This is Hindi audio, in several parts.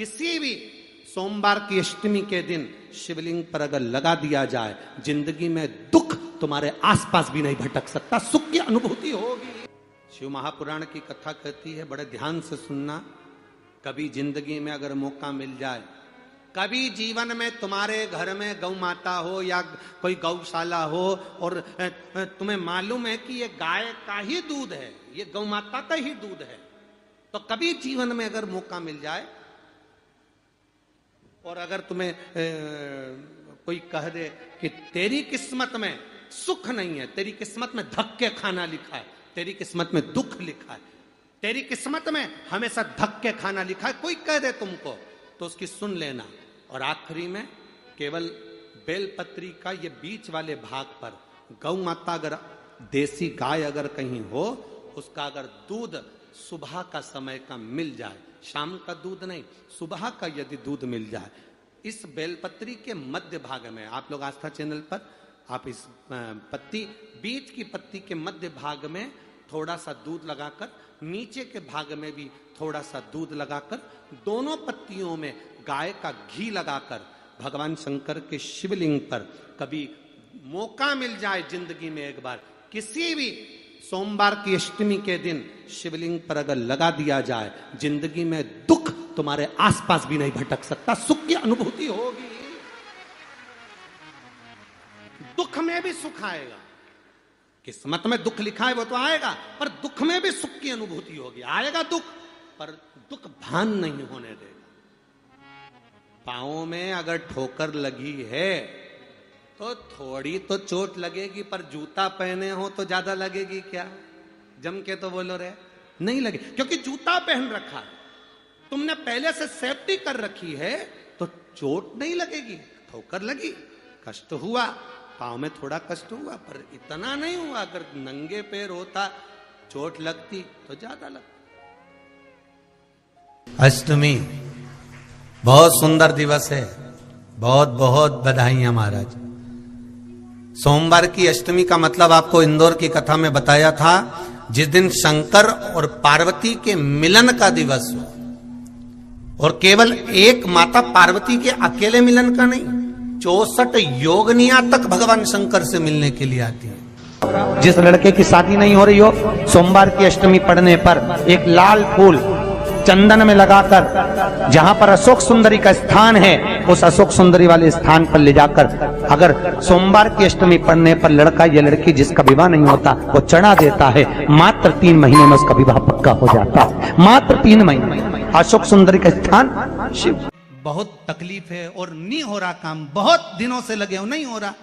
किसी भी सोमवार की अष्टमी के दिन शिवलिंग पर अगर लगा दिया जाए, जिंदगी में दुख तुम्हारे आसपास भी नहीं भटक सकता, सुख की अनुभूति होगी। शिव महापुराण की कथा कहती है, बड़े ध्यान से सुनना। कभी जिंदगी में अगर मौका मिल जाए, कभी जीवन में तुम्हारे घर में गौ माता हो या कोई गौशाला हो और तुम्हें मालूम है कि ये गाय का ही दूध है, ये गौ माता का ही दूध है, तो कभी जीवन में अगर मौका मिल जाए और अगर तुम्हें कोई कह दे कि तेरी किस्मत में सुख नहीं है, तेरी किस्मत में धक्के खाना लिखा है, तेरी किस्मत में दुख लिखा है, तेरी किस्मत में हमेशा धक्के खाना लिखा है, कोई कह दे तुमको, तो उसकी सुन लेना। और आखिरी में केवल बेलपत्री का ये बीच वाले भाग पर गौ माता, अगर देसी गाय अगर कहीं हो, उसका अगर दूध सुबह का समय का मिल जाए, शाम का दूध नहीं, सुबह का यदि दूध मिल जाए, इस बेलपत्री के मध्य भाग में, आप लोग आस्था चैनल पर आप इस पत्ती, बीच की पत्ती के मध्य भाग में थोड़ा सा दूध लगाकर, नीचे के भाग में भी थोड़ा सा दूध लगाकर, दोनों पत्तियों में गाय का घी लगाकर भगवान शंकर के शिवलिंग पर कभी मौका मिल जाए जिंदगी में एक बार, किसी भी सोमवार की अष्टमी के दिन शिवलिंग पर अगर लगा दिया जाए, जिंदगी में दुख तुम्हारे आसपास भी नहीं भटक सकता, सुख की अनुभूति होगी। दुख में भी सुख आएगा, किस्मत में दुख लिखा है वो तो आएगा, पर दुख में भी सुख की अनुभूति होगी। आएगा दुख, पर दुख भान नहीं होने देगा। पांवों में अगर ठोकर लगी है तो थोड़ी तो चोट लगेगी, पर जूता पहने हो तो ज्यादा लगेगी क्या? जम के तो बोलो रे, नहीं लगे, क्योंकि जूता पहन रखा है, तुमने पहले से सेफ्टी कर रखी है, तो चोट नहीं लगेगी। ठोकर लगी, कष्ट हुआ, पांव में थोड़ा कष्ट हुआ, पर इतना नहीं हुआ। अगर नंगे पैर होता, चोट लगती तो ज्यादा लगती। अष्टमी बहुत सुंदर दिवस है, बहुत बहुत बधाइयां महाराज। सोमवार की अष्टमी का मतलब आपको इंदौर की कथा में बताया था, जिस दिन शंकर और पार्वती के मिलन का दिवस हो, और केवल एक माता पार्वती के अकेले मिलन का नहीं, 64 योगनियां तक भगवान शंकर से मिलने के लिए आती है। जिस लड़के की शादी नहीं हो रही हो, सोमवार की अष्टमी पड़ने पर एक लाल फूल चंदन में लगाकर, जहां पर अशोक सुंदरी का स्थान है, उस अशोक सुंदरी वाले स्थान पर ले जाकर, अगर सोमवार की अष्टमी पड़ने पर लड़का या लड़की जिसका विवाह नहीं होता वो चढ़ा देता है, मात्र 3 महीने में उसका विवाह पक्का हो जाता है। मात्र 3 महीने। अशोक सुंदरी का स्थान शिव। बहुत तकलीफ है और नहीं हो रहा काम, बहुत दिनों से लगे हो, नहीं हो रहा,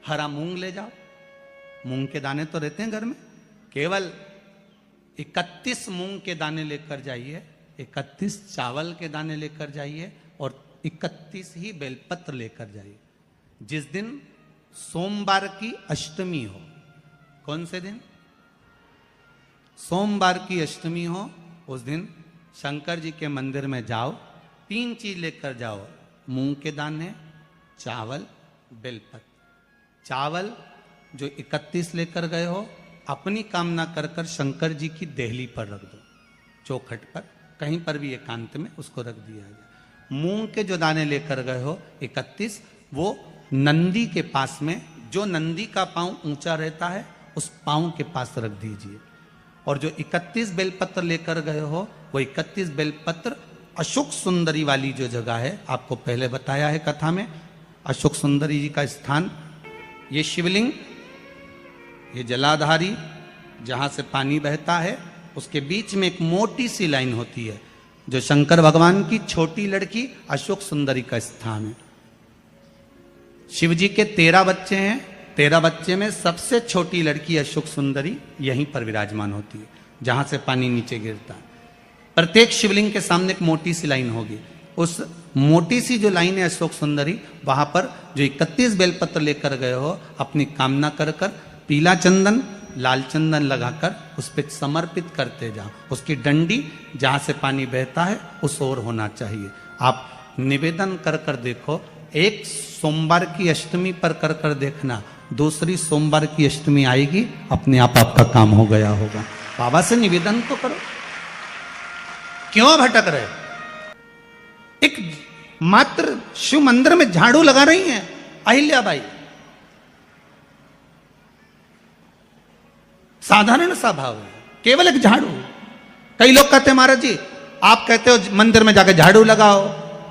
हरा मूंग ले जाओ। मूंग के दाने तो रहते हैं घर में, केवल 31 मूंग के दाने लेकर जाइए, 31 चावल के दाने लेकर जाइए और 31 ही बेलपत्र लेकर जाइए। जिस दिन सोमवार की अष्टमी हो, कौन से दिन? सोमवार की अष्टमी हो, उस दिन शंकर जी के मंदिर में जाओ, 3 चीज लेकर जाओ, मूंग के दाने, चावल, बेलपत्र। चावल जो 31 लेकर गए हो, अपनी कामना कर कर शंकर जी की देहली पर रख दो, चौखट पर, कहीं पर भी एकांत में उसको रख दिया जाए। मूंग के जो दाने लेकर गए हो 31, वो नंदी के पास में, जो नंदी का पांव ऊंचा रहता है, उस पांव के पास रख दीजिए। और जो 31 बेलपत्र लेकर गए हो, वो 31 बेलपत्र अशोक सुंदरी वाली जो जगह है, आपको पहले बताया है कथा में, अशोक सुंदरी जी का स्थान, ये शिवलिंग, ये जलाधारी जहां से पानी बहता है, उसके बीच में एक मोटी सी लाइन होती है, जो शंकर भगवान की छोटी लड़की अशोक सुंदरी का स्थान है। शिव जी के 13 बच्चे हैं, 13 बच्चे में सबसे छोटी लड़की अशोक सुंदरी यहीं पर विराजमान होती है, जहां से पानी नीचे गिरता है। प्रत्येक शिवलिंग के सामने एक मोटी सी लाइन होगी, उस मोटी सी जो लाइन है अशोक सुंदरी, वहां पर जो 31 बेलपत्र लेकर गए हो, अपनी कामना कर कर पीला चंदन, लाल चंदन लगाकर उस पर समर्पित करते जाओ। उसकी डंडी जहां से पानी बहता है उस ओर होना चाहिए। आप निवेदन कर कर देखो, एक सोमवार की अष्टमी पर कर कर देखना, दूसरी सोमवार की अष्टमी आएगी, अपने आप आपका काम हो गया होगा। बाबा से निवेदन तो करो, क्यों भटक रहे? एक मात्र शिव मंदिर में झाड़ू लगा रही हैं अहिल्याबाई। साधारण सा भाव है, केवल एक झाड़ू। कई लोग कहते हैं महाराज जी आप कहते हो मंदिर में जाकर झाड़ू लगाओ,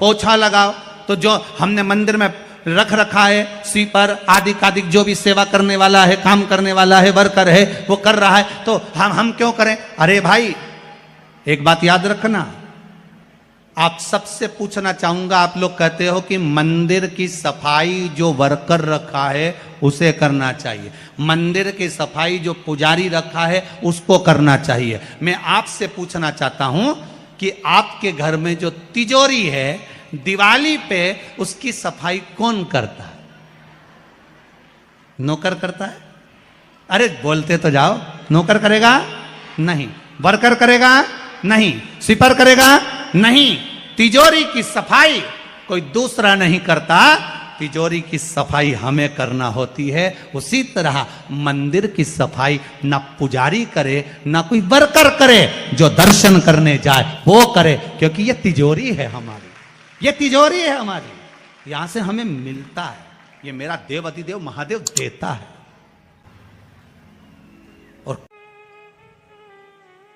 पोछा लगाओ, तो जो हमने मंदिर में रख रखा है स्वीपर आदि जो भी सेवा करने वाला है, काम करने वाला है, वर्कर है, वो कर रहा है, तो हम क्यों करें? अरे भाई एक बात याद रखना, आप सबसे पूछना चाहूंगा, आप लोग कहते हो कि मंदिर की सफाई जो वर्कर रखा है उसे करना चाहिए, मंदिर की सफाई जो पुजारी रखा है उसको करना चाहिए। मैं आपसे पूछना चाहता हूं कि आपके घर में जो तिजोरी है दिवाली पे उसकी सफाई कौन करता है? नौकर करता है? अरे बोलते तो जाओ। नौकर करेगा? नहीं। वर्कर करेगा? नहीं। स्वीपर करेगा? नहीं। तिजोरी की सफाई कोई दूसरा नहीं करता, तिजोरी की सफाई हमें करना होती है। उसी तरह मंदिर की सफाई ना पुजारी करे ना कोई वर्कर करे, जो दर्शन करने जाए वो करे, क्योंकि ये तिजोरी है हमारी, ये तिजोरी है हमारी, यहां से हमें मिलता है, ये मेरा देव अधिदेव महादेव देता है।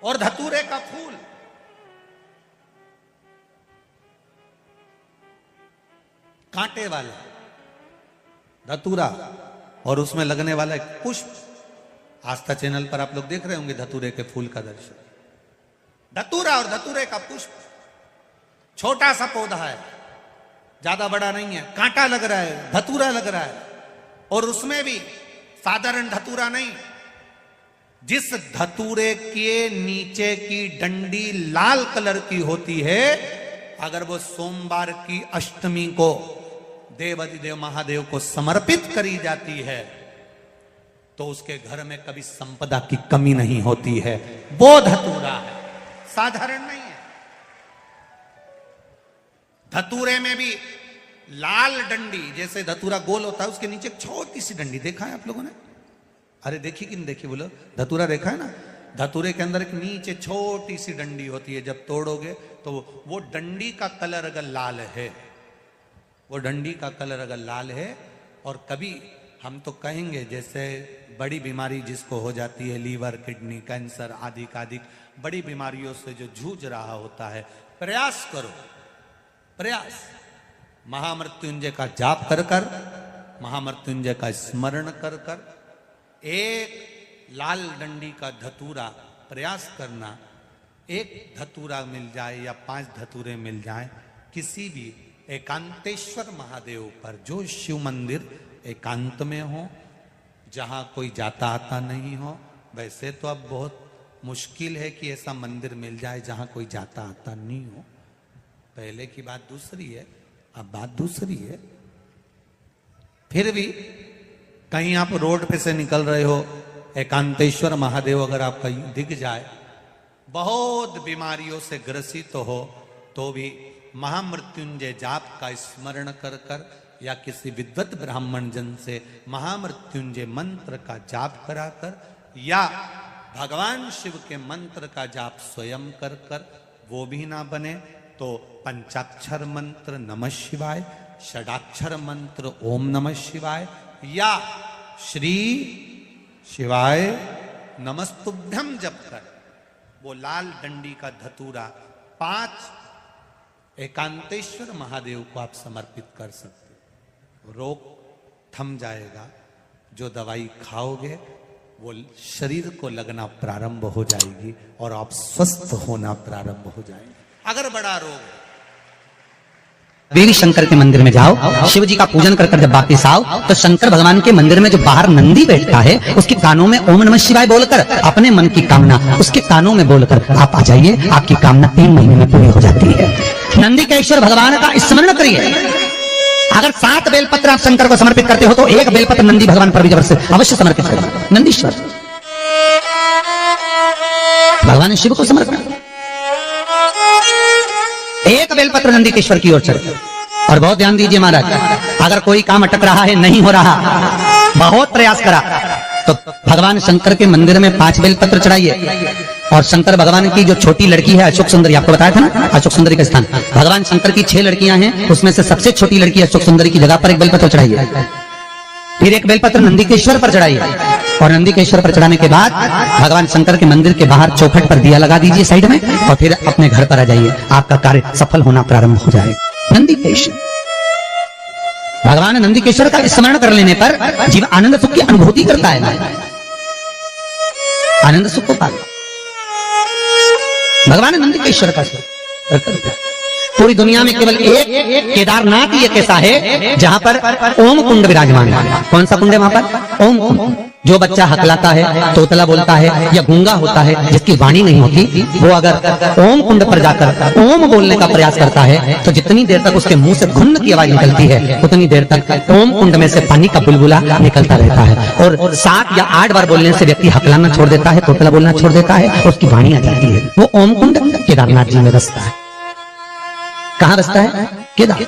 और धतूरे का फूल, कांटे वाला धतूरा और उसमें लगने वाला एक पुष्प, आस्था चैनल पर आप लोग देख रहे होंगे धतूरे के फूल का दर्शन। धतूरा और धतूरे का पुष्प, छोटा सा पौधा है, ज्यादा बड़ा नहीं है, कांटा लग रहा है, धतूरा लग रहा है, और उसमें भी साधारण धतूरा नहीं, जिस धतूरे के नीचे की डंडी लाल कलर की होती है, अगर वो सोमवार की अष्टमी को देव अधिदेव महादेव को समर्पित करी जाती है तो उसके घर में कभी संपदा की कमी नहीं होती है। वो धतूरा है, साधारण नहीं है। धतूरे में भी लाल डंडी, जैसे धतूरा गोल होता है उसके नीचे छोटी सी डंडी, देखा है आप लोगों ने? अरे देखी कि नहीं देखी बोलो? धतूरा देखा है ना? धतूरे के अंदर एक नीचे छोटी सी डंडी होती है, जब तोड़ोगे तो वो डंडी का कलर अगर लाल है, वो डंडी का कलर अगर लाल है, और कभी हम तो कहेंगे जैसे बड़ी बीमारी जिसको हो जाती है, लीवर किडनी कैंसर आदि बड़ी बीमारियों से जो जूझ रहा होता है, प्रयास करो, प्रयास महामृत्युंजय का जाप कर कर, महामृत्युंजय का स्मरण कर कर, एक लाल डंडी का धतूरा प्रयास करना, एक धतूरा मिल जाए या 5 धतूरे मिल जाए किसी भी एकांतेश्वर महादेव पर, जो शिव मंदिर एकांत में हो, जहां कोई जाता आता नहीं हो। वैसे तो अब बहुत मुश्किल है कि ऐसा मंदिर मिल जाए जहां कोई जाता आता नहीं हो, पहले की बात दूसरी है, अब बात दूसरी है। फिर भी कहीं आप रोड पे से निकल रहे हो, एकांतेश्वर महादेव अगर आपका दिख जाए, बहुत बीमारियों से ग्रसित हो, तो भी महामृत्युंजय जाप का स्मरण कर कर या किसी विद्वत ब्राह्मण जन से महामृत्युंजय मंत्र का जाप कराकर या भगवान शिव के मंत्र का जाप स्वयं कर कर, वो भी ना बने तो पंचाक्षर मंत्र नमः शिवाय, षडाक्षर मंत्र ओम नमः शिवाय या श्री शिवाय नमस्तुभ्यम जप कर वो लाल डंडी का धतूरा 5 एकांतेश्वर महादेव को आप समर्पित कर सकते हो। रोग थम जाएगा, जो दवाई खाओगे वो शरीर को लगना प्रारंभ हो जाएगी और आप स्वस्थ होना प्रारंभ हो जाएंगे। अगर बड़ा रोग, देवी शंकर के मंदिर में जाओ, शिव जी का पूजन कर कर जब वापिस आओ तो शंकर भगवान के मंदिर में जो बाहर नंदी बैठता है उसके कानों में ओम नमः शिवाय बोलकर अपने मन की कामना उसके कानों में बोलकर आप आ जाइए, आपकी कामना 3 महीने में पूरी हो जाती है। नंदी के ईश्वर भगवान का स्मरण करिए। अगर 7 बेलपत्र आप शंकर को समर्पित करते हो तो 1 बेलपत्र नंदी भगवान पर भी जबरदस्त अवश्य समर्पित करें। नंदीश्वर भगवान शिव को समर्पित, 1 बेलपत्र नंदी के ईश्वर की ओर चढ़े। और बहुत ध्यान दीजिए महाराज, अगर कोई काम अटक रहा है, नहीं हो रहा, बहुत प्रयास करा, तो भगवान शंकर के मंदिर में 5 बेलपत्र चढ़ाइए। और शंकर भगवान की जो छोटी लड़की है अशोक सुंदरी, आपको बताया था ना अशोक सुंदरी का स्थान, भगवान शंकर की 6 लड़कियां हैं, उसमें से सबसे छोटी लड़की अशोक सुंदरी की जगह पर एक बेलपत्र चढ़ाई है। फिर एक बेलपत्र नंदीकेश्वर पर चढ़ाई है, और नंदीकेश्वर पर चढ़ाने के बाद भगवान शंकर के मंदिर के बाहर चौखट पर दिया लगा दीजिए साइड में, और फिर अपने घर पर आ जाइए, आपका कार्य सफल होना प्रारंभ हो जाएगा। नंदीकेश्वर, भगवान नंदीकेश्वर का स्मरण कर लेने पर जीव आनंद सुख की अनुभूति करता है, आनंद सुख को पाता। भगवान नंदीकेश्वर का पूरी दुनिया में केवल एक केदारनाथ ही एक ऐसा है जहां पर ओम कुंड विराजमान है। कौन सा कुंड है वहां पर? ओम कुंड। जो बच्चा हकलाता है, तोतला बोलता है या गूंगा होता है, जिसकी वाणी नहीं होती, वो अगर ओम कुंड पर जाकर ओम बोलने का प्रयास करता है तो जितनी देर तक उसके मुंह से घुन्न की आवाज निकलती है उतनी देर तक ओम कुंड में से पानी का बुलबुला निकलता रहता है। और 7 या 8 बार बोलने से व्यक्ति हकलाना छोड़ देता है, तोतला बोलना छोड़ देता है, उसकी वाणी आ जाती है। वो ओम कुंड केदारनाथ जी में बसता है। कहां बसता है? केदार।